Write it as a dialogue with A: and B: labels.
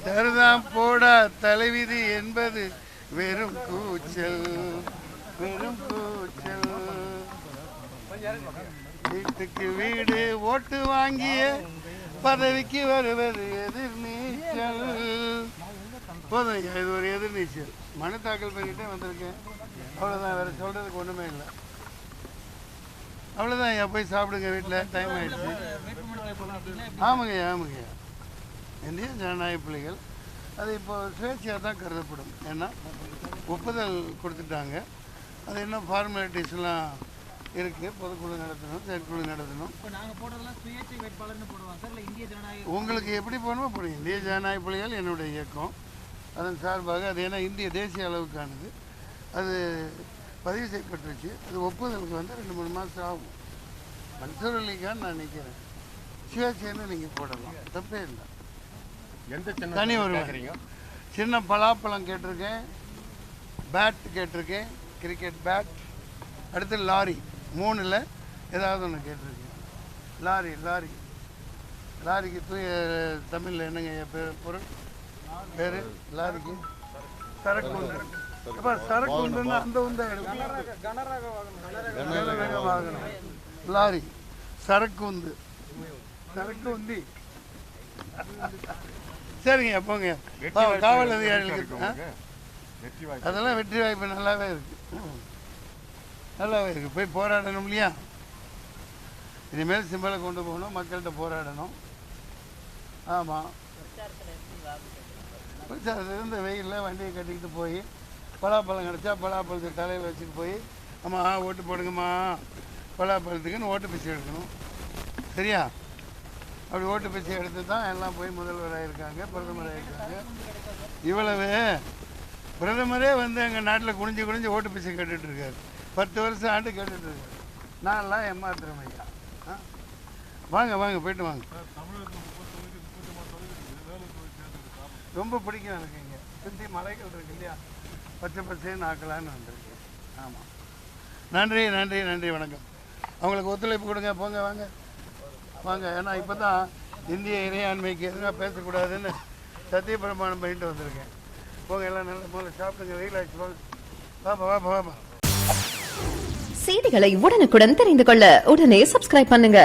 A: தருதாம் போடா தலைவிதி என்பது வெறும் கூச்சல், வெறும் கூச்சல். வீட்டுக்கு வீடு ஓட்டு வாங்கிய பதவிக்கு வருவது எதிர்நீச்சல். போதும், இது ஒரு எதிர்நீச்சல். மனு தாக்கல் பண்ணிட்டே வந்திருக்கேன், அவ்வளோதான். வேற சொல்றதுக்கு ஒன்றுமே இல்லை. அவ்வளோதான் ஐயா, போய் சாப்பிடுங்க, வீட்டில் டைம் ஆயிடுச்சு. ஆமாங்கய்யா, ஆமாங்கய்யா. இந்திய ஜனநாயக புலிகள் அது இப்போ சுயேட்சையாக தான் கருதப்படும். ஏன்னா ஒப்புதல் கொடுத்துட்டாங்க. அது இன்னும் ஃபார்மாலிட்டிஸ்லாம் இருக்குது. பொதுக்குழு நடத்தணும், செயற்குழு நடத்தணும். உங்களுக்கு எப்படி போகணுமோ போடுங்க. இந்திய ஜனநாயக புலிகள் என்னுடைய இயக்கம், அதன் சார்பாக. அது ஏன்னா இந்திய தேசிய அளவுக்கானது, அது பதிவு செய்யப்பட்டுருச்சு. அது ஒப்புதலுக்கு வந்து 2-3 மாதம் ஆகும். மன்சூர் அலிகான் நான் நிற்கிறேன். சுயேட்சைன்னு நீங்கள் போடலாம், தப்பே இல்லை. தனி வருவாங்க. சின்ன பலாப்பழம் கேட்டிருக்கேன், பேட் கேட்டிருக்கேன், கிரிக்கெட் பேட். அடுத்து லாரி, 3ல் ஏதாவது ஒன்று கேட்டிருக்கேன். லாரி லாரி லாரிக்கு தமிழில் என்னங்க பொருள் பேர்? லாரிக்கு சரக்கு உண்டு. இப்போ சரக்கு உண்டுன்னா அந்த உண்டை கனரக வாகனம். லாரி சரக்கு உந்து, சரக்கு உந்தி. சரிங்க, போங்க. காவல் அதிகாரிகளுக்கு அதெல்லாம் வெற்றி வாய்ப்பு நல்லாவே இருக்கு, நல்லாவே இருக்கு. போய் போராடணும் இல்லையா? இனிமேல் சிம்பலை கொண்டு போகணும், மக்கள்கிட்ட போராடணும். ஆமாம், பிரச்சாரத்துலேருந்து வெயிலில் வண்டியை கட்டிக்கிட்டு போய் பலாப்பழம் கிடச்சா பலாப்பழத்தை தலையில் வச்சுட்டு போய், அம்மா ஓட்டு போடுங்கம்மா பலாப்பழத்துக்குன்னு ஓட்டு பிச்சை எடுக்கணும். சரியா? அப்படி ஓட்டு பிச்சை எடுத்து தான் எல்லாம் போய் முதல்வராக இருக்காங்க, பிரதமராக இருக்காங்க. இவ்வளவு பிரதமரே வந்து எங்கள் நாட்டில் குனிஞ்சு குனிஞ்சு ஓட்டு பிச்சை கேட்டுட்ருக்காரு. 10 வருஷம் ஆண்டு கேட்டுட்ருக்காரு. நான்லாம் ஏமாத்துறேன் ஐயா. வாங்க வாங்க, போய்ட்டு வாங்க. ரொம்ப பிடிக்கும் எனக்கு. இங்கே சுற்றி மலைகள் இருக்கு இல்லையா, பச்சை பச்சைன்னு ஆக்கலான்னு வந்திருக்கேன். ஆமாம், நன்றி நன்றி நன்றி, வணக்கம். அவங்களுக்கு ஒத்துழைப்பு கொடுங்க. போங்க, வாங்க வாங்க. ஏன்னா இப்போ தான் இந்திய இறையாண்மைக்கு எதுனா பேசக்கூடாதுன்னு சத்திய பிரமாணம் பண்ணிட்டு வந்திருக்கேன். போங்க, எல்லாம் நல்ல முதல்ல சாப்பிடுங்க, வெயில் ஆச்சு. போங்க, வாப்பா வாப்பா வாப்பா.
B: செய்திகளை உடனுக்குடன் தெரிந்து கொள்ள உடனே சப்ஸ்கிரைப் பண்ணுங்க.